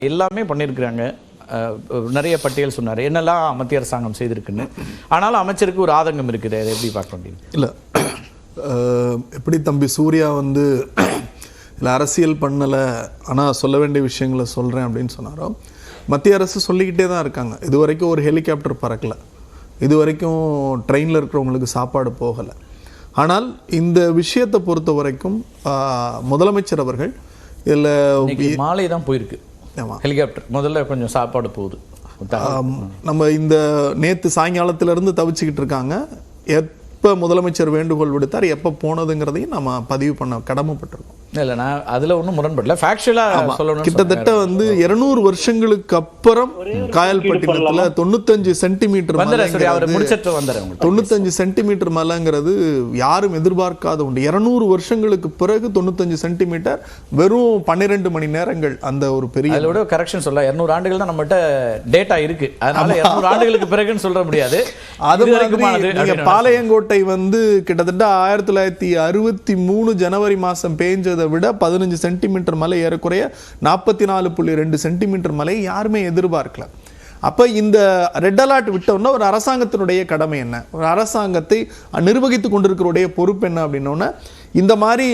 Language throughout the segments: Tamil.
எல்லாமே பண்ணியிருக்கிறாங்க. நிறைய பட்டியல் சொன்னார் என்னெல்லாம் மத்திய அரசாங்கம் செய்திருக்குன்னு. ஆனாலும் அமைச்சருக்கு ஒரு ஆதங்கம் இருக்குது. அதை எப்படி பார்க்க முடியும்? இல்லை, எப்படி தம்பி சூர்யா வந்து இல்லை அரசியல் பண்ணலை ஆனால் சொல்ல வேண்டிய விஷயங்களை சொல்கிறேன் அப்படின்னு சொன்னாரோ, மத்திய அரசு சொல்லிக்கிட்டே தான் இருக்காங்க. இது வரைக்கும் ஒரு ஹெலிகாப்டர் பறக்கலை, இது வரைக்கும் ட்ரெயினில் இருக்கிறவங்களுக்கு சாப்பாடு போகலை. ஆனால் இந்த விஷயத்தை பொறுத்த வரைக்கும் முதலமைச்சர் அவர்கள் இதில் மாலை தான் போயிருக்கு. ஹெலிகாப்டர் முதல்ல கொஞ்சம் சாப்பாடு போகுது. நம்ம இந்த நேற்று சாயங்காலத்திலிருந்து தவிச்சுக்கிட்டு இருக்காங்க. எப்போ முதலமைச்சர் வேண்டுகோள் விடுத்தார், எப்போ போனதுங்கிறதையும் நம்ம பதிவு பண்ண கடமைப்பட்டிருக்கோம். இல்லை, நான் அதில் ஒன்றும் முரண்படல. ஃபேக்சுவலாக சொல்லணும், கிட்டத்தட்ட வந்து 200 வருஷங்களுக்கு அப்புறம் காயல்பட்டினத்தில் 95 சென்டிமீட்டர் 95 சென்டிமீட்டர் மலைங்கிறது யாரும் எதிர்பார்க்காத உண்டு. 200 வருஷங்களுக்கு பிறகு 95 சென்டிமீட்டர், வெறும் 12 மணி நேரங்கள். அந்த ஒரு பெரிய அதோட கரெக்ஷன் சொல்ல 200 ஆண்டுகள் தான் நம்மகிட்ட டேட்டா இருக்கு. அதனால 200 ஆண்டுகளுக்கு பிறகுன்னு சொல்ல முடியாது. அது பாளையங்கோட்டை வந்து கிட்டத்தட்ட 1963 ஜனவரி மாசம் பெஞ்சது விட 15 சென்டிமீட்டர் மலை, ஏறக்குறைய 44.2 சென்டிமீட்டர் மலை யாருமே எதிர்பார்க்கல. அப்ப இந்த ரெட் அலர்ட் விட்டோம்னா ஒரு அரசாங்கத்தினுடைய கடமை என்ன, ஒரு அரசாங்கத்தை நிர்வகித்துக் கொண்டிருக்கிற பொறுப்பு என்ன அப்படின்னோன்னா, இந்த மாதிரி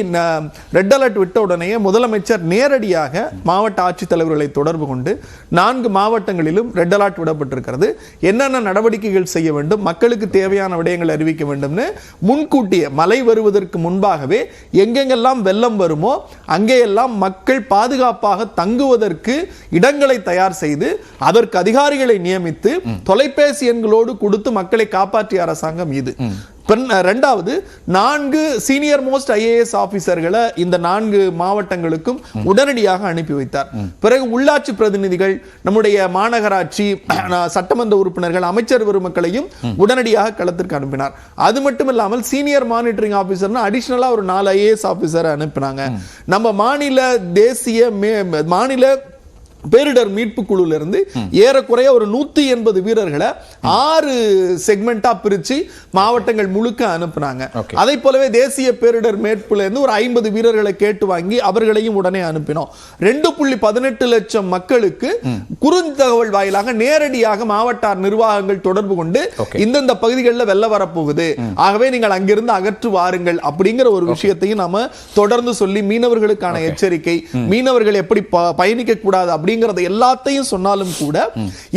ரெட் அலர்ட் விட்ட உடனே முதலமைச்சர் நேரடியாக மாவட்ட ஆட்சித்தலைவர்களை தொடர்பு கொண்டு 4 மாவட்டங்களிலும் ரெட் அலர்ட் விடப்பட்டிருக்கிறது, என்னென்ன நடவடிக்கைகள் செய்ய வேண்டும், மக்களுக்கு தேவையான விடயங்களை அறிவிக்க வேண்டும்னு முன்கூட்டிய மழை வருவதற்கு முன்பாகவே எங்கெங்கெல்லாம் வெள்ளம் வருமோ அங்கேயெல்லாம் மக்கள் பாதுகாப்பாக தங்குவதற்கு இடங்களை தயார் செய்து அதற்கு அதிகாரிகளை நியமித்து தொலைபேசி எண்களோடு கொடுத்து மக்களை காப்பாற்றிய அரசாங்கம் இது. ரெண்டாவது, 4 சீனியர் மோஸ்ட் IAS ஆபீசர்களை இந்த 4 மாவட்டங்களுக்கும் உடனடியாக அனுப்பி வைத்தார். பிறகு உள்ளாட்சி பிரதிநிதிகள், நம்முடைய மாநகராட்சி சட்டமன்ற உறுப்பினர்கள், அமைச்சர் பெருமக்களையும் உடனடியாக களத்திற்கு அனுப்பினார். அது மட்டும் இல்லாமல் சீனியர் மானிட்டரிங் ஆபீசர் அடிஷனலா ஒரு 4 IAS ஆபீசரை அனுப்பினாங்க. நம்ம மாநில பேரிடர் மீட்பு குழுல இருந்து ஏறக்குறைய ஒரு 180 வீரர்களை 6 செக்மெண்டா பிரிச்சு மாவட்டங்கள் முழுக்க அனுப்புனாங்க. அதை போலவே தேசிய பேரிடர் மீட்புல இருந்து ஒரு 50 வீரர்களை கேட்டு வாங்கி அவர்களையும் உடனே அனுப்பினோம். 2.18 லட்சம் மக்களுக்கு குறுந்தகவல் வாயிலாக நேரடியாக மாவட்ட நிர்வாகங்கள் தொடர்பு கொண்டு இந்தந்த பகுதிகளில் வெள்ள வரப்போகுது, ஆகவே நீங்கள் அங்கிருந்து அகற்று வாருங்கள் அப்படிங்கிற ஒரு விஷயத்தையும் நாம தொடர்ந்து சொல்லி மீனவர்களுக்கான எச்சரிக்கை, மீனவர்கள் எப்படி பயணிக்க கூடாது அப்படிங்கறது எல்லாத்தையும் சொன்னாலும் கூட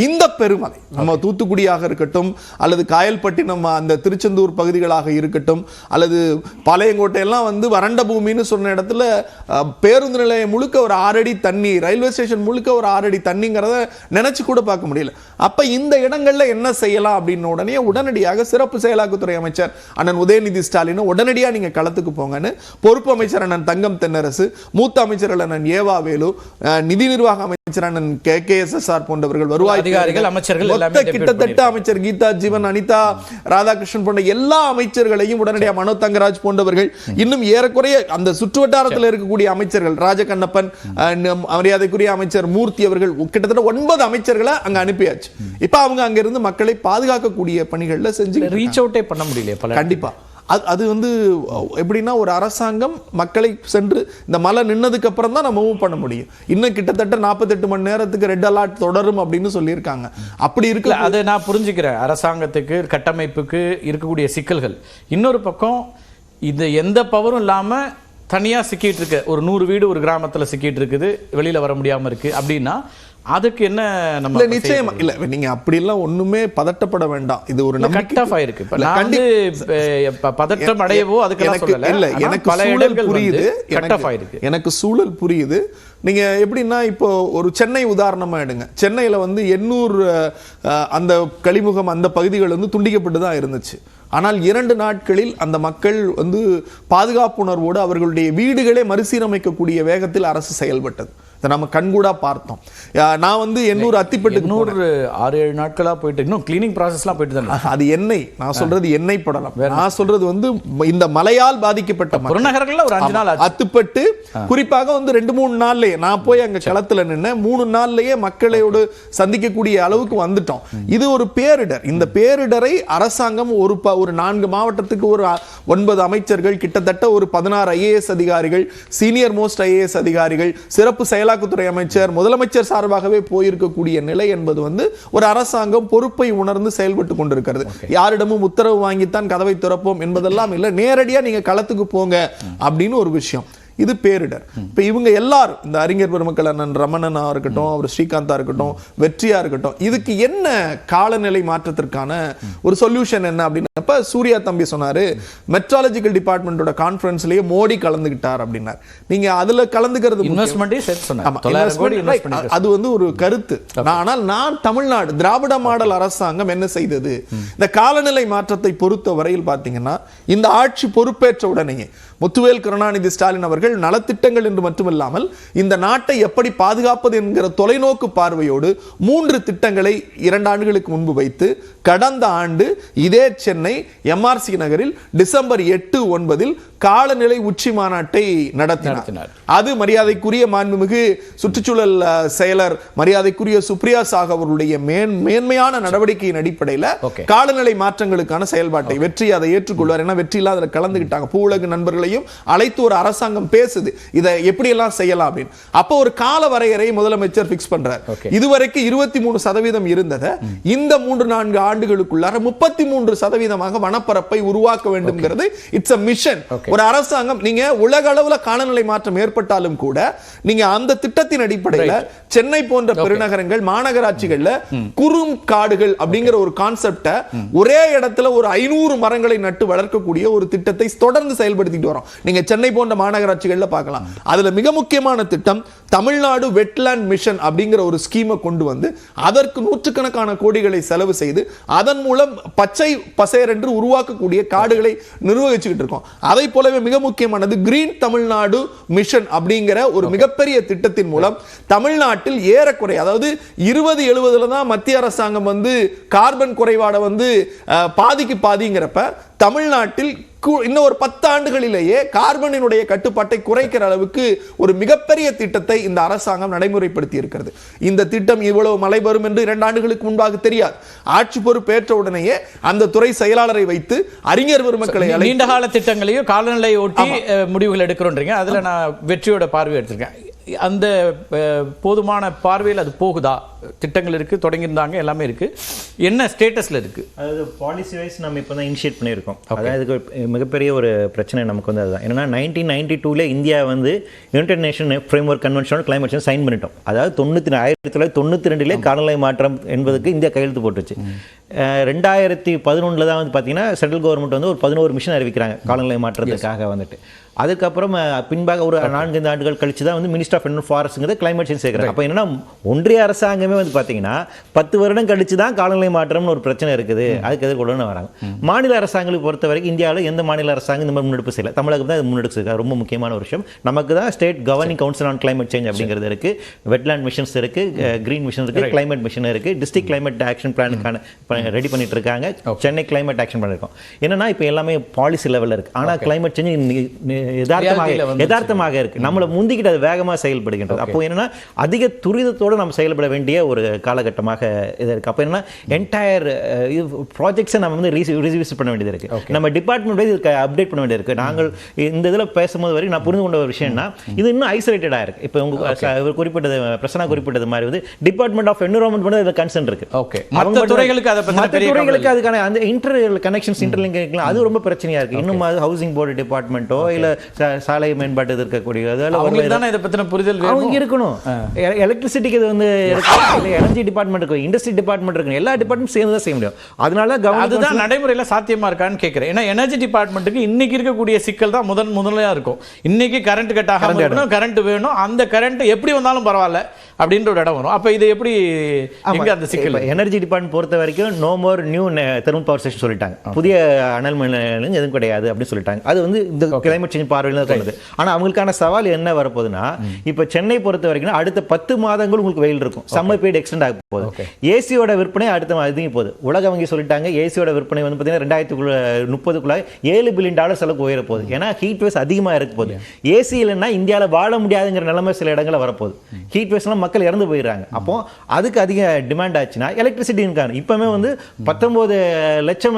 இந்த பெருமலை நம்ம தூத்துக்குடியாக இருக்கட்டும், அல்லது காயல்பட்டினம் அந்த திருச்செந்தூர் பகுதிகளாக இருக்கட்டும், அல்லது பாளையங்கோட்டை எல்லாம் வந்து வறண்ட பூமின்னு சொன்ன இடத்துல பேருந்து நிலையம் முழுக்க ஒரு 6 அடி தண்ணி, ரயில்வே ஸ்டேஷன் முழுக்க ஒரு 6 அடி தண்ணிங்கிறத நினைச்சு கூட பார்க்க முடியல. அப்ப இந்த இடங்கள்ல என்ன செய்யலாம் அப்படின்னு உடனடியாக சிறப்பு செயலாக்கத்துறை அமைச்சர் அண்ணன் உதயநிதி ஸ்டாலின் உடனடியா நீங்க களத்துக்கு போங்கன்னு பொறுப்பு அமைச்சர் அண்ணன் தங்கம் தென்னரசு, மூத்த அமைச்சர்கள் அண்ணன் ஏவா வேலு, நிதி நிர்வாக அமைச்சர் அண்ணன் KKSSR போன்றவர்கள், வருவாய் அதிகாரிகள், அமைச்சர்கள் கிட்டத்தட்ட அமைச்சர் கீதா ஜீவன், அனிதா ராதாகிருஷ்ணன் போன்ற எல்லா அமைச்சர்களையும் உடனடியாக மனோ தங்கராஜ் போன்றவர்கள், இன்னும் ஏறக்குறைய அந்த சுற்றுவட்டாரத்தில் இருக்கக்கூடிய அமைச்சர்கள், ராஜகண்ணப்பன், மரியாதைக்குரிய அமைச்சர் மூர்த்தி அவர்கள், கிட்டத்தட்ட 9 அமைச்சர்களை அங்க அனுப்பியாச்சு. இப்ப அவங்க அங்க இருந்து மக்களை பாதுகாக்கக்கூடிய பணிகள்ல செஞ்சு ரீச் அவுட்டே பண்ண முடியல. கண்டிப்பா அது வந்து எப்படின்னா, ஒரு அரசாங்கம் மக்களை சென்று இந்த மழை நின்னதுக்கு அப்புறம் தான் நம்ம மூவ் பண்ண முடியும். இன்னும் கிட்டத்தட்ட 48 மணி நேரத்துக்கு ரெட் அலர்ட் தொடரும் அப்படின்னு சொல்லியிருக்காங்க. அப்படி இருக்கு, அதை நான் புரிஞ்சுக்கிறேன். அரசாங்கத்துக்கு கட்டமைப்புக்கு இருக்கக்கூடிய சிக்கல்கள். இன்னொரு பக்கம் இது எந்த பவரும் இல்லாம தனியா சிக்கிட்டு இருக்கு, ஒரு 100 வீடு ஒரு கிராமத்துல சிக்கிட்டு இருக்குது, வெளியில வர முடியாம இருக்கு அப்படின்னா அதுக்கு என்ன நம்ம நிச்சயமா இல்ல, நீங்க அப்படி எல்லாம் ஒண்ணுமே பதட்டப்பட வேண்டாம். இது ஒரு பதட்டம் அடையவோ அதுக்கெல்லாம் சொல்லல. இல்ல, எனக்கு பல இடங்கள் புரியுது, எனக்கு சூழல் புரியுது. நீங்க எப்படின்னா, இப்போ ஒரு சென்னை உதாரணமா எடுங்க. சென்னையில வந்து 800 அந்த கழிமுகம் அந்த பகுதிகள் வந்து துண்டிக்கப்பட்டு தான் இருந்துச்சு. ஆனால் 2 நாட்களில் அந்த மக்கள் வந்து பாதுகாப்பு உணர்வோடு அவர்களுடைய வீடுகளை மறுசீரமைக்கக்கூடிய வேகத்தில் அரசு செயல்பட்டது. நம்ம கண்கூடா பார்த்தோம். நான் வந்து 800 அத்திப்பட்டு 6-7 நாட்களா போயிட்டு இன்னும் கிளீனிங் ப்ராசஸ்லாம் போயிட்டு தான். அது எண்ணெய், நான் சொல்றது எண்ணெய் படலாம். நான் சொல்றது வந்து இந்த மழையால் பாதிக்கப்பட்ட புறநகரங்கள்ல ஒரு 5 நாள் அத்துப்பட்டு, குறிப்பாக வந்து 2-3 நாள்லயே நான் போய் அங்க களத்துல நின்று 3 நாள்லயே மக்களோடு சந்திக்கக்கூடிய அளவுக்கு வந்துட்டோம். இது ஒரு பேரிடர். இந்த பேரிடரை அரசாங்கம் ஒரு 4 மாவட்டத்துக்கு ஒரு 9 அமைச்சர்கள், கிட்டத்தட்ட ஒரு 16 IAS அதிகாரிகள், சீனியர் மோஸ்ட் IAS அதிகாரிகள், சிறப்பு செயலாளர் அமலாக்கத்துறை அமைச்சர் முதலமைச்சர் சார்பாகவே போயிருக்கக்கூடிய நிலை என்பது வந்து ஒரு அரசாங்கம் பொறுப்பை உணர்ந்து செயல்பட்டு கொண்டிருக்கிறது. யாரிடமும் உத்தரவு வாங்கித்தான் கதவை திறப்போம் என்பதெல்லாம் இல்லை, நேரடியா நீங்க களத்துக்கு போங்க அப்படின்னு ஒரு விஷயம். இது பேரிடர். இப்ப இவங்க எல்லாரும், இந்த அறிஞர் பெருமக்கள் அண்ணன் ரமணனா இருக்கட்டும், அவர் ஸ்ரீகாந்தா இருக்கட்டும், வெற்றியா இருக்கட்டும், இதுக்கு என்ன காலநிலை மாற்றத்திற்கான ஒரு சொல்யூஷன் என்ன அப்படின்னப்ப சூர்யா தம்பி சொன்னாரு, மெட்ராலஜிக்கல் டிபார்ட்மெண்டோட கான்ஃபரன்ஸ்லயே மோடி கலந்துகிட்டார் அப்படின்னார். நீங்க அதுல கலந்துக்கிறது அது வந்து ஒரு கருத்து. ஆனால் நான் தமிழ்நாடு திராவிட மாடல் அரசாங்கம் என்ன செய்தது, இந்த காலநிலை மாற்றத்தை பொறுத்த வரையில் பாத்தீங்கன்னா, இந்த ஆட்சி பொறுப்பேற்ற உடனே முத்துவேல் கருணாநிதி ஸ்டாலின் அவர்கள் நலத்திட்டங்கள் என்று மட்டுமில்லாமல் இந்த நாட்டை எப்படி பாதுகாப்பது என்கிற தொலைநோக்கு பார்வையோடு 3 திட்டங்களை 2 ஆண்டுகளுக்கு முன்பு வைத்து கடந்த ஆண்டு இதே சென்னை எம்ஆர்சி நகரில் டிசம்பர் 8, 9 காலநிலை உச்சி மாநாட்டை நடத்தினார். அது மரியாதைக்குரிய மாண்புமிகு சுற்றுச்சூழல் செயலர் மரியாதைக்குரிய சுப்ரியா சாகு அவர்களுடைய மேன்மையான நடவடிக்கையின் அடிப்படையில் காலநிலை மாற்றங்களுக்கான செயல்பாட்டை வெற்றி அதை ஏற்றுக்கொள்வார். ஏன்னா வெற்றி இல்லாத கலந்துகிட்டாங்க. பூவுலக நண்பர்களையும் அழைத்து ஒரு அரசாங்கம் பேசுது, இதை எப்படி எல்லாம் செய்யலாம் அப்படின்னு. அப்போ ஒரு கால வரையறை முதலமைச்சர் பிக்ஸ் பண்றார். இதுவரைக்கும் 23% இருந்ததை இந்த 3-4 ஆண்டுகளுக்குள்ளார 33% வனப்பரப்பை உருவாக்க வேண்டும்ங்கிறது இட்ஸ் a மிஷன். ஒரு அரசாங்கம், நீங்க உலக அளவுல காலநிலை மாற்றம் ஏற்பட்டாலும் கூட நீங்க அந்த திட்டத்தின் அடிப்படையில் சென்னை போன்ற பெருநகரங்கள் மாநகராட்சிகள்ல குறும் காடுகள் அப்படிங்கிற ஒரு கான்செப்டை ஒரே இடத்துல ஒரு 500 மரங்களை நட்டு வளர்க்கக்கூடிய ஒரு திட்டத்தை தொடர்ந்து செயல்படுத்திட்டு வரோம். நீங்க சென்னை போன்ற மாநகராட்சிகள்ல பார்க்கலாம். அதுல மிக முக்கியமான திட்டம் தமிழ்நாடு வெட்லேண்ட் மிஷன் அப்படிங்கிற ஒரு ஸ்கீமை கொண்டு வந்து அதற்கு நூற்றுக்கணக்கான கோடிகளை செலவு செய்து அதன் மூலம் பச்சை பசேர் என்று உருவாக்கக்கூடிய காடுகளை நிர்வகிச்சுக்கிட்டு இருக்கோம். அதை போலவே மிக முக்கியமானது கிரீன் தமிழ்நாடு மிஷன் அப்படிங்கிற ஒரு மிகப்பெரிய திட்டத்தின் மூலம் தமிழ்நாட்டில் ஏறக்குறை, அதாவது 2070 தான் மத்திய அரசாங்கம் வந்து கார்பன் குறைபாடை வந்து பாதிக்கு பாதிங்கிறப்ப தமிழ்நாட்டில் இன்னும் ஒரு 10 ஆண்டுகளிலேயே கார்பனினுடைய கட்டுப்பாட்டை குறைக்கிற அளவுக்கு ஒரு மிகப்பெரிய திட்டத்தை இந்த அரசாங்கம் நடைமுறைப்படுத்தி இருக்கிறது. இந்த திட்டம் இவ்வளவு மழை வரும் என்று 2 ஆண்டுகளுக்கு முன்பாக தெரியாது. ஆட்சி பொறுப்பேற்ற உடனேயே அந்த துறை செயலாளரை வைத்து அறிஞர் பெருமக்களை நீண்ட கால திட்டங்களையும் காலநிலை ஒட்டி முடிவுகள் எடுக்கிறோன்றீங்க. அதுல நான் வெற்றியோட பார்வை எடுத்திருக்கேன். அந்த போதுமான பார்வையில் அது போகுதா? திட்டங்கள் இருக்கு, தொடங்கியிருந்தாங்க, எல்லாமே இருக்கு, என்ன ஸ்டேட்டஸ்ல இருக்கு? அதாவது பாலிசி வைஸ் நம்ம இப்போ தான் இனிஷியேட் பண்ணியிருக்கோம். அதாவது மிகப்பெரிய ஒரு பிரச்சனை நமக்கு வந்து அதுதான். என்னன்னா 1992 இந்தியா வந்து யுனைடெட் நேஷன் ஃப்ரேம்வொர்க் கன்வென்ஷனோட கிளைமேட் சேஞ்ச் சைன் பண்ணிட்டோம். அதாவது 1992 காலநிலை மாற்றம் என்பதுக்கு இந்தியா கையெழுத்து போட்டுச்சு. 2011 தான் வந்து பார்த்தீங்கன்னா சென்ட்ரல் கவர்மெண்ட் வந்து ஒரு 11 மிஷன் அறிவிக்கிறாங்க காலநிலை மாற்றத்துக்காக வந்துட்டு. அதுக்கப்புறம் பின்பாக ஒரு 4-5 ஆண்டுகள் கழிச்சு தான் வந்து மினிஸ்டர் ஆஃப் என்விரான்மென்ட் ஃபாரஸ்ட்ங்கிறது கிளைமேட் சேஞ்ச் சேர்க்குறாங்க. அப்போ என்னன்னா ஒன்றிய அரசாங்கமே வந்து பார்த்தீங்கன்னா 10 வருடம் கழிச்சு தான் காலநிலை மாற்றம்னு ஒரு பிரச்சனை இருக்குது, அதுக்கு எதிர்கொள்ளணும்னு வராங்க. மாநில அரசாங்கங்களை பொறுத்த வரைக்கும் இந்தியாவில் எந்த மாநில அரசாங்கம் இந்த மாதிரி முன்னெடுப்பு செய்யல. தமிழகம் தான் இது முன்னெடுப்பு ரொம்ப முக்கியமான ஒரு விஷயம். நமக்கு தான் state governing council on climate change அப்படிங்கிறது இருக்கு, வெட்லேண்ட் மிஷன்ஸ் இருக்கு, கிரீன் மிஷன் இருக்கு, கிளைமேட் மிஷன் இருக்கு, டிஸ்ட்ரிக்ட் கிளைமேட் ஆக்ஷன் பிளானுக்கான ரெடி பண்ணிட்டு இருக்காங்க. சென்னை கிளைமேட் ஆக்ஷன் பிளான் இருக்கும். என்னன்னா இப்போ எல்லாமே பாலிசி லெவலில் இருக்கு. ஆனால் கிளைமேட் சேஞ்ச் யதார்த்தமாக இருக்கு, நம்மளை முந்திக்கிட்டு அது வேகமாக செயல்படுகின்றது. அப்போ என்னன்னா அதிக துரிதத்தோடு நம்ம செயல்பட வேண்டிய ஒரு காலகட்டமாக இது இருக்கு. அப்போ என்னன்னா என்டையர் ப்ராஜெக்ட்ஸை நம்ம வந்து ரிவிசிட் பண்ண வேண்டியது இருக்கு, நம்ம டிபார்ட்மெண்ட் இதுக்கு அப்டேட் பண்ண வேண்டியது இருக்கு. நாங்கள் இந்த இதில் பேசும்போது வரைக்கும் நான் புரிந்து கொண்ட ஒரு விஷயம்னா இது இன்னும் ஐசோலேட்டடாக இருக்கு. இப்போ உங்க குறிப்பிட்டது பிரசன்னா குறிப்பிட்டது மாதிரி வந்து டிபார்ட்மெண்ட் ஆஃப் என்விரான்மென்ட் வந்து அதில் கன்சர்ன் இருக்கு. மற்ற துறைகளுக்கு அதுக்கான அந்த இன்டர் கனெக்ஷன்ஸ் இன்டர்லிங்க் அது ரொம்ப பிரச்சனையா இருக்கு. இன்னும் அது ஹவுசிங் போர்டு டிபார்ட்மெண்ட்டோ இல்ல சாலை மேம்பாட்டு இருக்கக்கூடிய புரிதல் இருக்கணும். எலக்ட்ரிசிட்டிக்கு இது வந்து எனர்ஜி டிபார்ட்மெண்ட் இருக்கு, இண்டஸ்ட்ரி டிபார்ட்மெண்ட் இருக்கு, எல்லா டிபார்ட்மெண்ட் சேர்ந்து தான் செய்ய முடியும். அதனால அதுதான் நடைமுறையில் சாத்தியமா இருக்கான்னு கேட்கிறேன். ஏன்னா எனர்ஜி டிபார்ட்மெண்ட்டுக்கு இன்னைக்கு இருக்கக்கூடிய சிக்கல் தான் முதல்லையா இருக்கும். இன்னைக்கு கரண்ட் கட் ஆகாம கரண்ட் வேணும், அந்த கரண்ட் எப்படி வந்தாலும் பரவாயில்ல அப்படின்ற ஒரு இடம் வரும். அப்ப இது எப்படி அந்த சிக்கல்? எனர்ஜி டிபார்ட்மெண்ட் பொறுத்த வரைக்கும் no more new thermal power station சொல்லிட்டாங்க, புதிய அனல் மின் நிலையங்கள் எதுவும் கிடையாது அப்படின்னு சொல்லிட்டாங்க. அது வந்து இந்த கிளைமேட் சேஞ்ச் பார்வையில் தோணுது. ஆனா அவங்களுக்கான சவால் என்ன வரப்போகுதுன்னா, இப்ப சென்னை பொறுத்த வரைக்கும் அடுத்த 10 மாதங்கள் உங்களுக்கு வெயில் இருக்கும், சம்மர் பீரியட் எக்ஸ்டெண்ட் ஆக போகுது. ஏசியோட விற்பனை அடுத்த அதிகம் போகுது. உலக வங்கி சொல்லிட்டாங்க ஏசியோட விற்பனை வந்து பார்த்தீங்கன்னா 2030 $7 பில்லியன் அளவுக்கு உயர போகுது. ஏன்னா ஹீட் வேவ்ஸ் அதிகமாக இருக்க போகுது. ஏசி இல்லைன்னா இந்தியாவில் வாழ முடியாதுங்கிற நிலைமை சில இடங்களில் வரப்போகுது. ஹீட் வேவ்ஸ்லாம் மக்கள் இறந்து போயிடுறாங்க. அப்போ அதுக்கு அதிக டிமாண்ட் ஆச்சுன்னா எலக்ட்ரிசிட்டி இருக்காங்க. இப்பவுமே வந்து 19 லட்சம்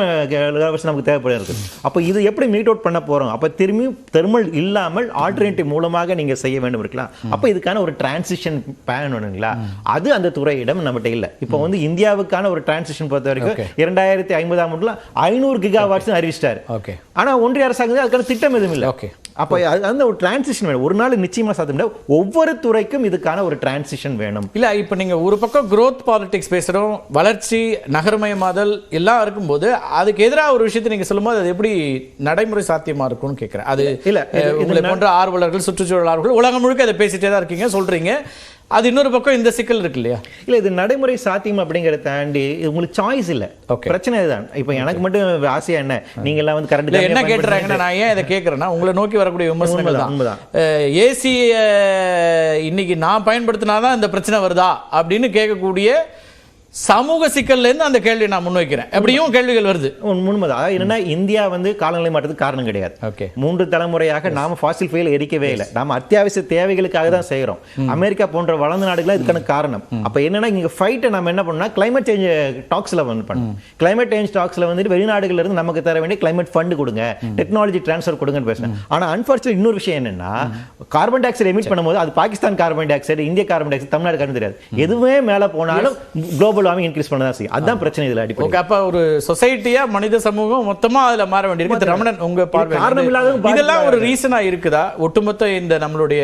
நமக்கு தேவைப்பட இருக்கு. அப்போ இது எப்படி மீட் அவுட் பண்ண போறோம்? அப்போ திரும்பி தெர்மல் இல்லாமல் ஆல்டர்னேட்டிவ் மூலமாக நீங்க செய்ய வேண்டும் இருக்கலாம். அப்ப இதுக்கான ஒரு டிரான்சிஷன் பிளான் வேணுங்களா, அது அந்த துறையிடம் நம்மகிட்ட இல்ல. இப்போ வந்து இந்தியாவுக்கான ஒரு டிரான்சிஷன் பொறுத்த வரைக்கும் 2050 500 கிகாவாட்ஸ் அறிவிச்சிட்டாரு. ஆனா ஒன்றிய அரசாங்கம் அதுக்கான திட்டம் எதுவும் இல்ல. அப்ப அந்த ஒரு டிரான்சிஷன் வேணும். ஒரு நாள் நிச்சயமா சாத்தியம் முடியாது. ஒவ்வொரு துறைக்கும் இதுக்கான ஒரு டிரான்சிஷன் வேணும். இல்ல இப்ப நீங்க ஒரு பக்கம் growth politics பேசுறோம், வளர்ச்சி நகரமயமாதல் எல்லாம் இருக்கும்போது அதுக்கு எதிராக ஒரு விஷயத்தை நீங்க சொல்லும்போது அது எப்படி நடைமுறை சாத்தியமா இருக்கும்னு கேட்கிறேன். அது இல்ல உங்களை போன்ற ஆர்வலர்கள், சுற்றுச்சூழல் ஆர்வலர்கள் உலகம் முழுக்க அதை பேசிட்டே தான் இருக்கீங்க, சொல்றீங்க. அது இன்னொரு பக்கம் இந்த சிக்கல் இருக்கு இல்லையா? இல்ல இது நடைமுறை சாத்தியம் அப்படிங்கறத தாண்டி உங்களுக்கு சாய்ஸ் இல்ல. பிரச்சனை இதுதான். இப்போ எனக்கு மட்டும் ஆசையா என்ன, நீங்க எல்லாம் வந்து கரண்ட் என்ன கேட்டுறாங்கன்னா, நான் ஏன் இதை கேட்கறேன்னா உங்களை நோக்கி வரக்கூடிய விமர்சனங்கள் தான். ஏசி இன்னைக்கு நான் பயன்படுத்தினாதான் இந்த பிரச்சனை வருதா அப்படின்னு கேட்கக்கூடிய சமூக சிக்கல்ல இருந்து அந்த கேள்வி நான் முன்வைக்கிறேன். எப்படியும் கேள்விகள் வருது. உண்மைதான். என்னன்னா இந்தியா வந்து காலநிலை மாற்றத்துக்கு காரணம் கிடையாது. 3 தலைமுறையாக நாம ஃபாசில் ஃபியூல் எரிக்கவே இல்லை. நாம அத்தியாவசிய தேவைகளுக்காக தான் செய்யறோம். அமெரிக்கா போன்ற வளர்ந்த நாடுகள் இதுக்கான காரணம். அப்ப என்னன்னா இங்க ஃபைட்டை நம்ம என்ன பண்ணோம்னா கிளைமேட் சேஞ்ச் டாக்ஸ்ல வந்து பண்ணோம். கிளைமேட் சேஞ்ச் டாக்ஸ்ல வந்துட்டு வெளிநாடுகள்ல இருந்து நமக்கு தர வேண்டிய கிளைமேட் ஃபண்ட் கொடுங்க, டெக்னாலஜி டிரான்ஸ்ஃபர் கொடுங்கன்னு பேசுறேன். ஆனா அன்பார்ச்சுனேட் இன்னொரு விஷயம் என்னன்னா, கார்பன் டை ஆக்சைடு எமிட் பண்ணும்போது அது பாகிஸ்தான் கார்பன் டை ஆக்சைடு, இந்திய carbon di oxide, Tamil Nadu carbon தெரியாது. எதுவுமே மேல போனாலும் குளோபல் வார்மிங் இன்க்ரீஸ் பண்ணதான் செய்யும். அதான் பிரச்சனை இதுல அடிப்படை. ஓகே, அப்ப ஒரு சொசைட்டியா மனித சமூகம் மொத்தமா அதுல மாற வேண்டியிருக்கு. ரமணன், உங்க பார்வை காரணம் இல்லாத இதெல்லாம் ஒரு ரீசனா இருக்குதா? ஒட்டுமொத்த இந்த நம்மளுடைய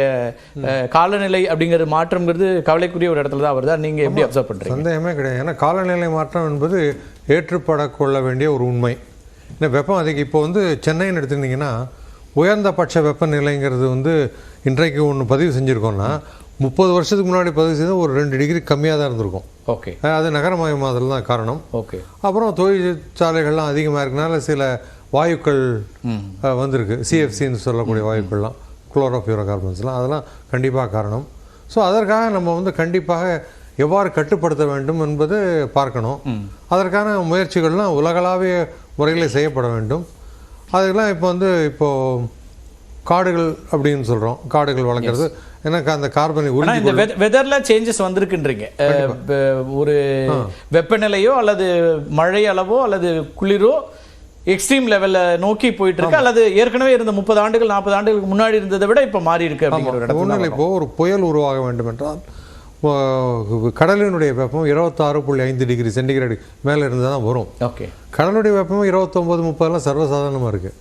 காலநிலை அப்படிங்கிற மாற்றம்ங்கிறது கவலைக்குரிய ஒரு இடத்துல தான் வருதா? நீங்க எப்படி அப்சர்வ் பண்றீங்க? சந்தேகமே கிடையாது. ஏன்னா காலநிலை மாற்றம் என்பது ஏற்றுப்படக்கொள்ள வேண்டிய ஒரு உண்மை. இந்த வெப்பம் அதுக்கு இப்போ வந்து சென்னைன்னு எடுத்துக்கிட்டிங்கன்னா உயர்ந்தபட்ச வெப்பநிலைங்கிறது வந்து இன்றைக்கு ஒன்று பதிவு செஞ்சுருக்கோம்னா 30 வருஷத்துக்கு முன்னாடி பதிவு செய்தால் ஒரு 2 டிகிரி கம்மியாக தான் இருந்திருக்கும். ஓகே, அது நகரமயமாதல் தான் காரணம். ஓகே, அப்புறம் தொழிற்சாலைகள்லாம் அதிகமாக இருக்கனால சில வாயுக்கள் வந்திருக்கு, சிஎஃப்சின்னு சொல்லக்கூடிய வாயுக்கள்லாம், குளோரோஃப்ளோரோ கார்பன்ஸ்லாம், அதெல்லாம் கண்டிப்பாக காரணம். ஸோ அதற்காக நம்ம வந்து கண்டிப்பாக எவ்வாறு கட்டுப்படுத்த வேண்டும் என்பது பார்க்கணும். அதற்கான முயற்சிகள்லாம் உலகளாவிய முறையில் செய்யப்பட வேண்டும். அதுக்கெல்லாம் இப்போ வந்து காடுகள் அப்படின்னு சொல்கிறோம், காடுகள் வளர்க்குறது. எனக்கு அந்த கார்பனை இந்த வெதர்ல சேஞ்சஸ் வந்திருக்குன்றீங்க. ஒரு வெப்பநிலையோ அல்லது மழை அளவோ அல்லது குளிரோ எக்ஸ்ட்ரீம் லெவல்ல நோக்கி போயிட்டு இருக்கு, அல்லது ஏற்கனவே இருந்த 30 ஆண்டுகள் 40 ஆண்டுகளுக்கு முன்னாடி இருந்ததை விட இப்ப மாறி இருக்கு அப்படிங்கிற ஒரு இடத்துல இப்போ ஒரு புயல் உருவாக வேண்டும் என்றால் கடலினுடைய வெப்பம் 26.5 டிகிரி சென்டிகிரேடு மேலே இருந்தால் தான் வரும். ஓகே, கடலுடைய வெப்பம் 29-30 சர்வசாதாரணமாக இருக்கு.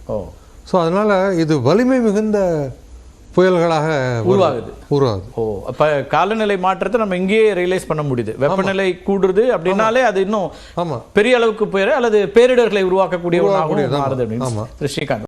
ஸோ அதனால இது வலிமை மிகுந்த புயல்களாக உருவாகுது. அப்ப காலநிலை மாற்றத்தை நம்ம இங்கேயே ரியலைஸ் பண்ண முடியுது. வெப்பநிலை கூடுறது அப்படின்னாலே அது இன்னும் பெரிய அளவுக்கு அல்லது பேரிடர்களை உருவாக்கக்கூடிய மாறுது அப்படின்னு ஸ்ரீகாந்த்.